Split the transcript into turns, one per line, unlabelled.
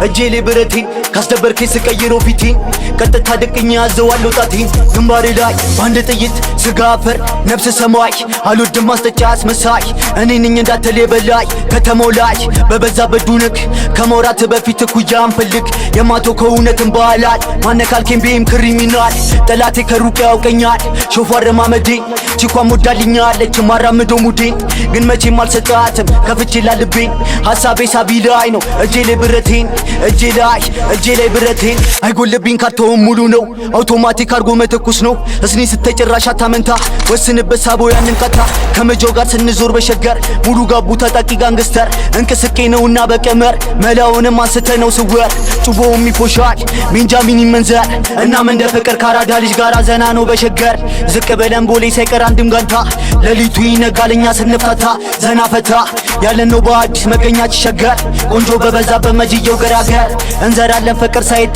እጄ ላይ ብረቴን ካስደበርከኝ ስቀይረው ፊቴን ቀጥታ ደቅኛ ያዘዋለሁ ጣቴን ግንባሬ ላይ በአንድ ጥይት ስጋ አፈር ነፍስ ሰማይ አልወድም ማስጠጫ አስመሳይ እኔ ነኝ እንዳትል የበላይ ከተማው ላይ በበዛበት ዱንክ ከመውራት በፊት እኩያ አንፈልግ የማቶ ከእውነትን ባህላል ማነካልኬን ቢም ክሪሚናል ጠላቴ ከሩቅ ያውቀኛል ሾፋር ማመዴ ቺኳም ወዳልኛለች ማራምደው ሙዴን ግን መቼም አልሰጣትም ከፍቼ ላልቤን ሐሳቤ ሳቢ ላይ ነው እጄ ላይ ብረቴን እጄ ላይ ብረቴን አይጎልብኝ ካርቶን ሙሉ ነው አውቶማቲክ አርጎ መተኩስ ነው እስኔ ስተጨራሽ አታመንታ ወስንበት ሳቦ ያንን ቀታ ከመጆው ጋር ስንዞር በሸገር ሙሉ ጋቡ ታጣቂ ጋንግስተር እንቅስቄ ነውና በቀመር መላውንም አንስተ ነው ስወር ጩቦውም ይፎሻል ቤንጃሚን ይመንዘር እናም እንደ ፍቅር ካራዳ ልጅ ጋር ዘና ነው በሸገር ዝቅ በለን ቦሌ ሳይቀር አንድም ጋንታ ለሊቱ ይነጋልኛ ስንፈታ ዘና ፈታ ያለን ነው በአዲስ መገኛች ሸገር ቆንጆ በበዛ በመጅየው ገራገር እንዘራለን ፍቅር ሳይታ